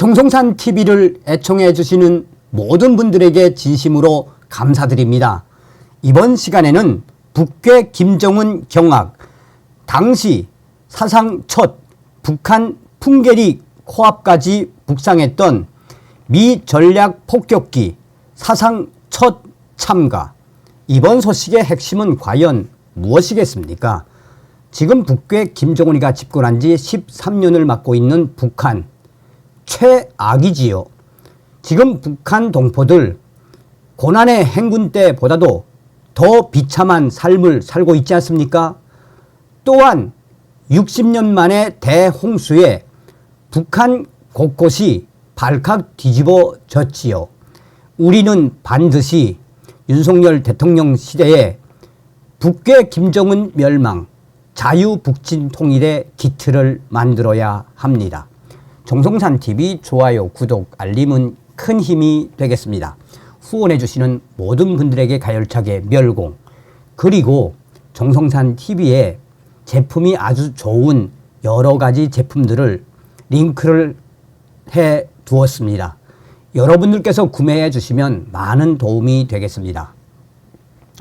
정성산 TV를 애청해 주시는 모든 분들에게 진심으로 감사드립니다. 이번 시간에는 북괴 김정은 경악, 당시 사상 첫 북한 풍계리 코앞까지 북상했던 미 전략 폭격기 사상 첫 참가, 이번 소식의 핵심은 과연 무엇이겠습니까? 지금 북괴 김정은이가 집권한 지 13년을 맞고 있는 북한, 최악이지요. 지금 북한 동포들 고난의 행군 때보다도 더 비참한 삶을 살고 있지 않습니까? 또한 60년 만에 대홍수에 북한 곳곳이 발칵 뒤집어졌지요. 우리는 반드시 윤석열 대통령 시대에 북괴 김정은 멸망, 자유북진 통일의 기틀을 만들어야 합니다. 정성산TV 좋아요, 구독, 알림은 큰 힘이 되겠습니다. 후원해 주시는 모든 분들에게 가열차게 멸공, 그리고 정성산TV에 제품이 아주 좋은 여러 가지 제품들을 링크를 해 두었습니다. 여러분들께서 구매해 주시면 많은 도움이 되겠습니다.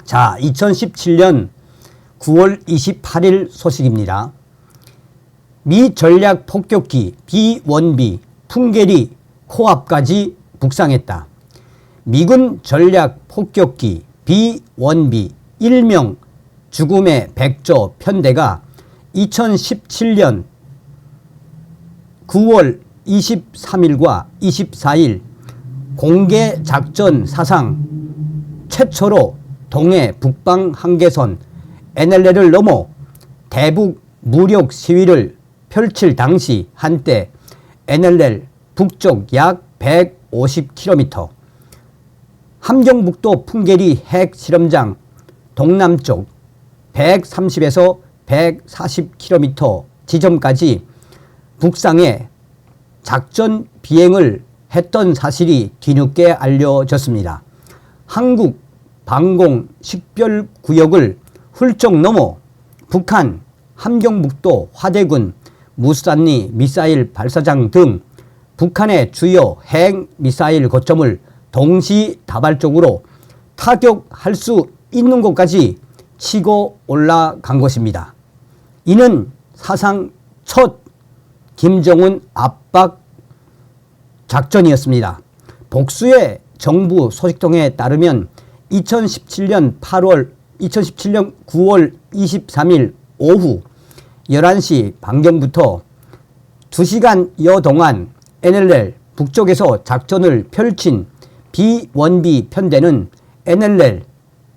자, 2017년 9월 28일 소식입니다. 미 전략 폭격기 B-1B 풍계리 코앞까지 북상했다. 미군 전략 폭격기 B-1B 일명 죽음의 백조 편대가 2017년 9월 23일과 24일 공개 작전 사상 최초로 동해 북방 한계선 NLL을 넘어 대북 무력 시위를 펼칠 당시 한때 NLL 북쪽 약 150km, 함경북도 풍계리 핵실험장 동남쪽 130에서 140km 지점까지 북상해 작전 비행을 했던 사실이 뒤늦게 알려졌습니다. 한국 방공 식별구역을 훌쩍 넘어 북한 함경북도 화대군 무수단리 미사일 발사장 등 북한의 주요 핵미사일 거점을 동시다발적으로 타격할 수 있는 곳까지 치고 올라간 것입니다. 이는 사상 첫 김정은 압박 작전이었습니다. 복수의 정부 소식통에 따르면 2017년 9월 23일 오후 11시 방경부터 2시간여 동안 NLL 북쪽에서 작전을 펼친 B-1B 편대는 NLL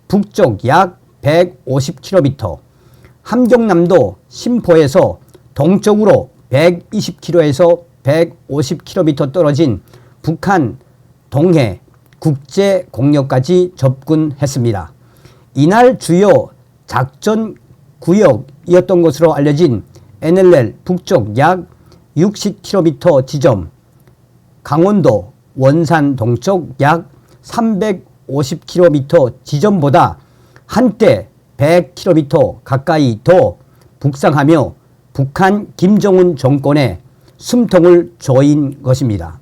북쪽 약 150km, 함경남도 신포에서 동쪽으로 120km에서 150km 떨어진 북한 동해 국제공역까지 접근했습니다. 이날 주요 작전 구역이었던 것으로 알려진 NLL 북쪽 약 60km 지점, 강원도 원산 동쪽 약 350km 지점보다 한때 100km 가까이 더 북상하며 북한 김정은 정권의 숨통을 조인 것입니다.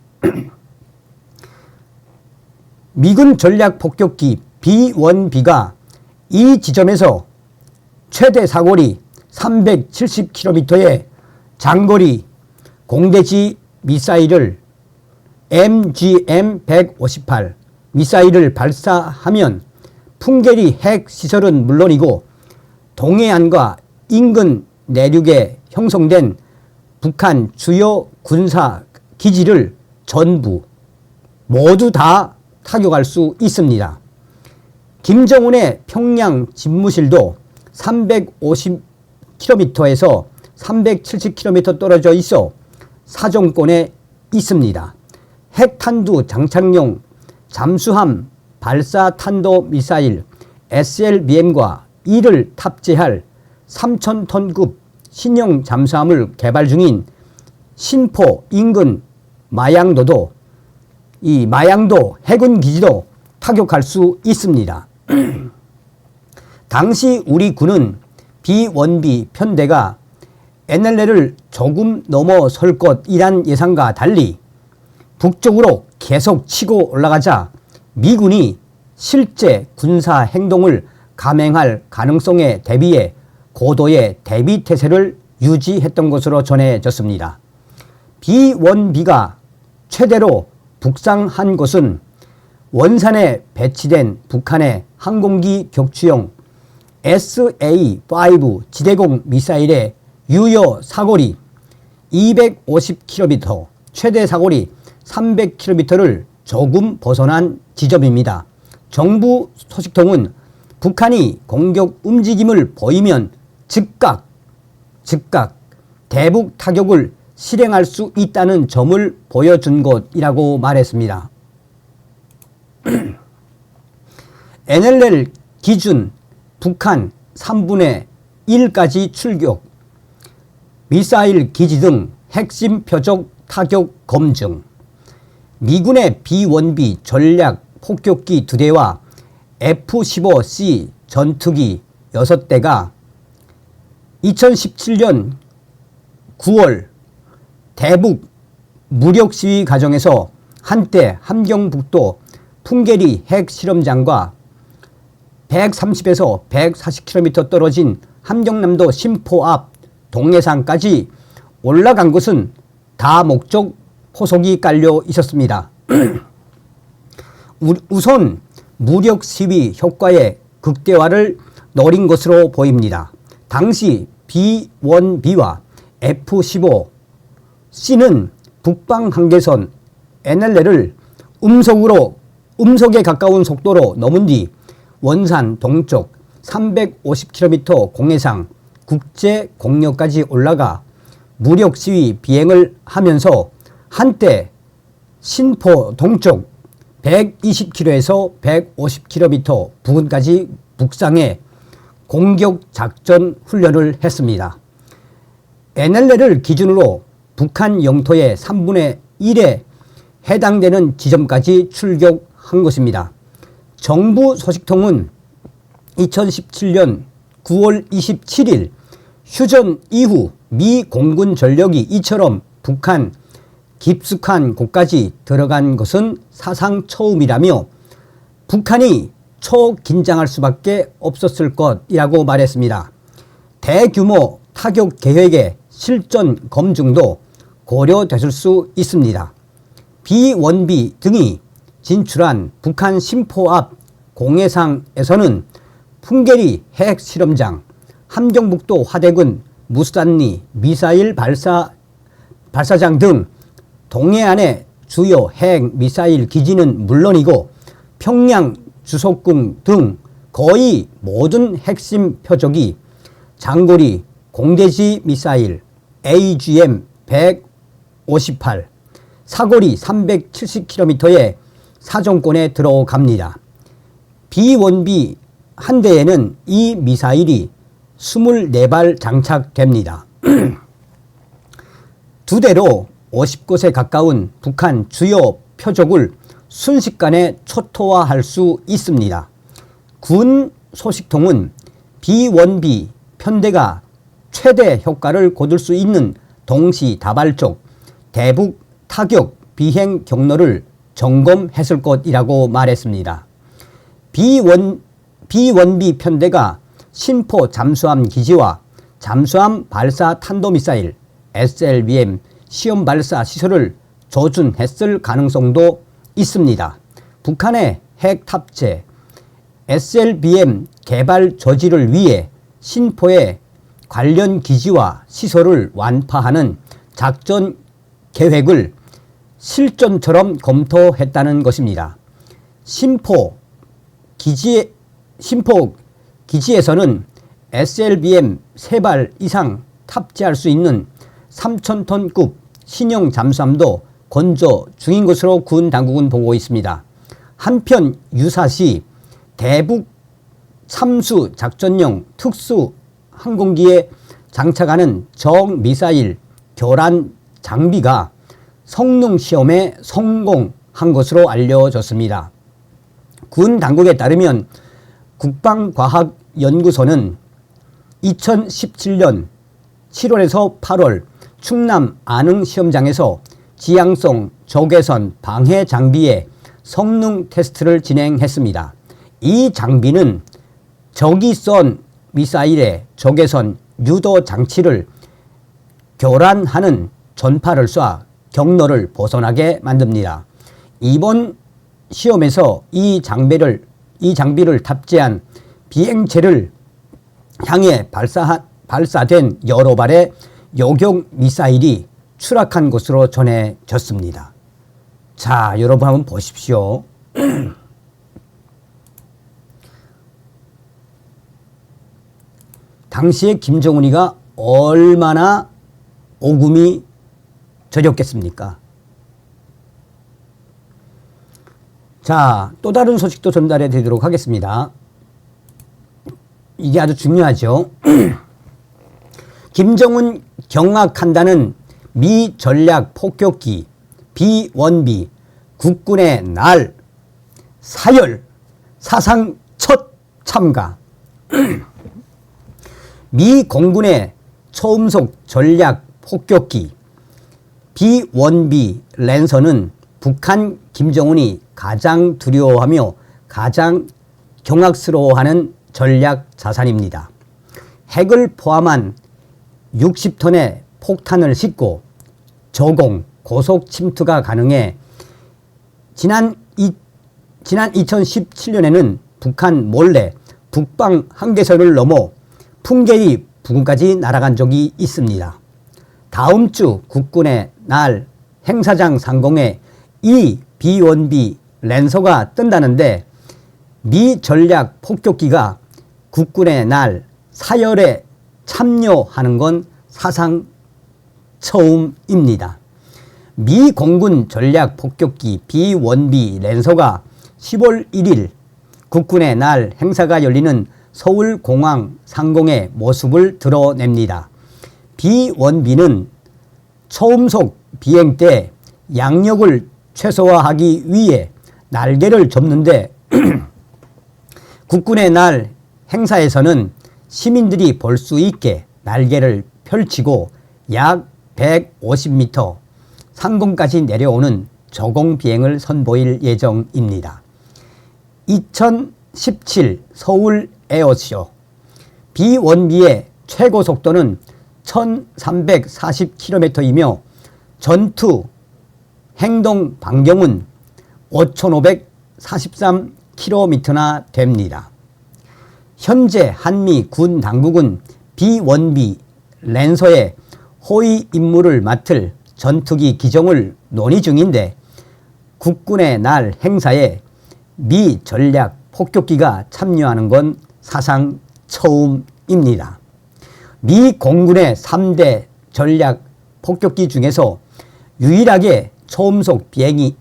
미군 전략 폭격기 B-1B가 이 지점에서 최대 사거리 370km의 장거리 공대지 미사일을 MGM-158 미사일을 발사하면 풍계리 핵시설은 물론이고 동해안과 인근 내륙에 형성된 북한 주요 군사 기지를 전부 모두 다 타격할 수 있습니다. 김정은의 평양 집무실도 350km에서 370km 떨어져 있어 사정권에 있습니다. 핵탄두 장착용 잠수함 발사 탄도 미사일 SLBM과 이를 탑재할 3,000톤급 신형 잠수함을 개발 중인 신포 인근 마양도도, 이 마양도 해군 기지도 타격할 수 있습니다. 당시 우리 군은 B-1B 편대가 NLL을 조금 넘어설 것이란 예상과 달리 북쪽으로 계속 치고 올라가자 미군이 실제 군사 행동을 감행할 가능성에 대비해 고도의 대비 태세를 유지했던 것으로 전해졌습니다. B-1B가 최대로 북상한 것은 원산에 배치된 북한의 항공기 격추용 SA-5 지대공 미사일의 유효 사거리 250km, 최대 사거리 300km를 조금 벗어난 지점입니다. 정부 소식통은 북한이 공격 움직임을 보이면 즉각 대북 타격을 실행할 수 있다는 점을 보여준 것이라고 말했습니다. NLL 기준 북한 3분의 1까지 출격, 미사일 기지 등 핵심 표적 타격 검증, 미군의 B-1B 전략 폭격기 2대와 F-15C 전투기 6대가 2017년 9월 대북 무력 시위 과정에서 한때 함경북도 풍계리 핵실험장과 130에서 140km 떨어진 함경남도 심포 앞 동해상까지 올라간 것은 다목적 포속이 깔려 있었습니다. 우선 무력 시위 효과의 극대화를 노린 것으로 보입니다. 당시 B-1B와 F-15C는 북방 한계선 NLL을 음속에 가까운 속도로 넘은 뒤 원산 동쪽 350km 공해상 국제 공역까지 올라가 무력 시위 비행을 하면서 한때 신포 동쪽 120km에서 150km 부근까지 북상해 공격 작전 훈련을 했습니다. NLL을 기준으로 북한 영토의 3분의 1에 해당되는 지점까지 출격한 것입니다. 정부 소식통은 2017년 9월 27일 휴전 이후 미 공군 전력이 이처럼 북한 깊숙한 곳까지 들어간 것은 사상 처음이라며 북한이 초긴장할 수밖에 없었을 것이라고 말했습니다. 대규모 타격 계획의 실전 검증도 고려됐을 수 있습니다. B-1B 등이 진출한 북한 심포 앞 공해상에서는 풍계리 핵실험장, 함경북도 화대군 무산리 미사일 발사장 등 동해안의 주요 핵 미사일 기지는 물론이고 평양 주석궁 등 거의 모든 핵심 표적이 장거리 공대지 미사일 AGM-158 사거리 370km의 사정권에 들어갑니다. B-1B 한 대에는 이 미사일이 24발 장착됩니다. 두 대로 50곳에 가까운 북한 주요 표적을 순식간에 초토화할 수 있습니다. 군 소식통은 B-1B 편대가 최대 효과를 거둘 수 있는 동시다발적 대북 타격 비행 경로를 점검했을 것이라고 말했습니다. B-1B 편대가 신포 잠수함 기지와 잠수함 발사 탄도미사일 SLBM 시험 발사 시설을 조준했을 가능성도 있습니다. 북한의 핵 탑재 SLBM 개발 저지를 위해 신포의 관련 기지와 시설을 완파하는 작전 계획을 실전처럼 검토했다는 것입니다. 신포 기지에서는 SLBM 3발 이상 탑재할 수 있는 3,000톤급 신형 잠수함도 건조 중인 것으로 군 당국은 보고 있습니다. 한편 유사시 대북 참수 작전용 특수 항공기에 장착하는 정미사일 교란 장비가 성능 시험에 성공한 것으로 알려졌습니다. 군 당국에 따르면 국방과학연구소는 2017년 7월에서 8월 충남 안흥 시험장에서 지향성 적외선 방해 장비의 성능 테스트를 진행했습니다. 이 장비는 적이 쏜 미사일의 적외선 유도 장치를 교란하는 전파를 쏴 경로를 벗어나게 만듭니다. 이번 시험에서 이 장비를 탑재한 비행체를 향해 발사된 여러 발의 요격 미사일이 추락한 것으로 전해졌습니다. 자, 여러분 한번 보십시오. 당시에 김정은이가 얼마나 오금이 저렸겠습니까? 자, 또 다른 소식도 전달해 드리도록 하겠습니다. 이게 아주 중요하죠. 김정은 경악한다는 미 전략 폭격기 B-1B 국군의 날 사열 사상 첫 참가. 미 공군의 초음속 전략 폭격기 B-1B 랜서는 북한 김정은이 가장 두려워하며 가장 경악스러워하는 전략 자산입니다. 핵을 포함한 60톤의 폭탄을 싣고 저공, 고속 침투가 가능해 지난 2017년에는 북한 몰래 북방 한계선을 넘어 풍계리 부근까지 날아간 적이 있습니다. 다음 주 국군의 날 행사장 상공에 이 B-1B 랜서가 뜬다는데 미 전략 폭격기가 국군의 날 사열에 참여하는 건 사상 처음입니다. 미 공군 전략 폭격기 B-1B 랜서가 10월 1일 국군의 날 행사가 열리는 서울공항 상공의 모습을 드러냅니다. B-1B는 초음속 비행 때 양력을 최소화하기 위해 날개를 접는데 국군의 날 행사에서는 시민들이 볼 수 있게 날개를 펼치고 약 150m 상공까지 내려오는 저공 비행을 선보일 예정입니다. 2017 서울 에어쇼 B-1B의 최고 속도는 1340km이며 전투 행동 반경은 5543km나 됩니다. 현재 한미 군 당국은 B-1B 랜서의 호위 임무를 맡을 전투기 기종을 논의 중인데 국군의 날 행사에 미 전략 폭격기가 참여하는 건 사상 처음입니다. 미 공군의 3대 전략 폭격기 중에서 유일하게 초음속 비행이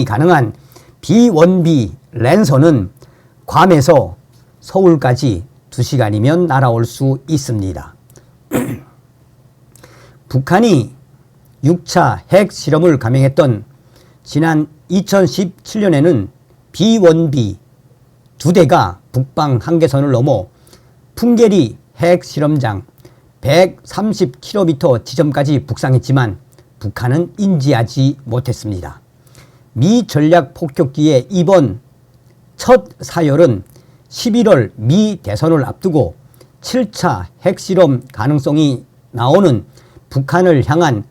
가능한 B-1B 랜서는 괌에서 서울까지 2시간이면 날아올 수 있습니다. 북한이 6차 핵 실험을 감행했던 지난 2017년에는 B-1B 2대가 북방 한계선을 넘어 풍계리 핵 실험장 130km 지점까지 북상했지만 북한은 인지하지 못했습니다. 미 전략 폭격기의 이번 첫 사열은 11월 미 대선을 앞두고 7차 핵실험 가능성이 나오는 북한을 향한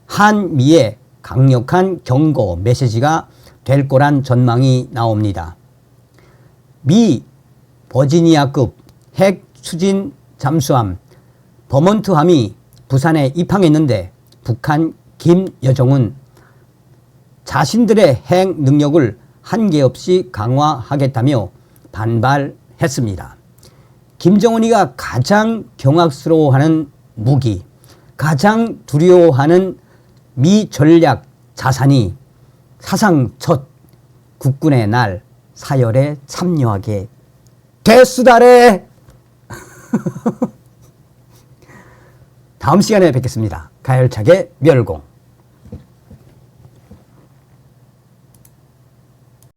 한미의 강력한 경고 메시지가 될 거란 전망이 나옵니다. 미 버지니아급 핵 추진 잠수함 버먼트함이 부산에 입항했는데 북한 김여정은 자신들의 핵 능력을 한계없이 강화하겠다며 반발했습니다. 김정은이가 가장 경악스러워하는 무기, 가장 두려워하는 미 전략 자산이 사상 첫 국군의 날 사열에 참여하게 됐수다래. 다음 시간에 뵙겠습니다. 가열차게 멸공.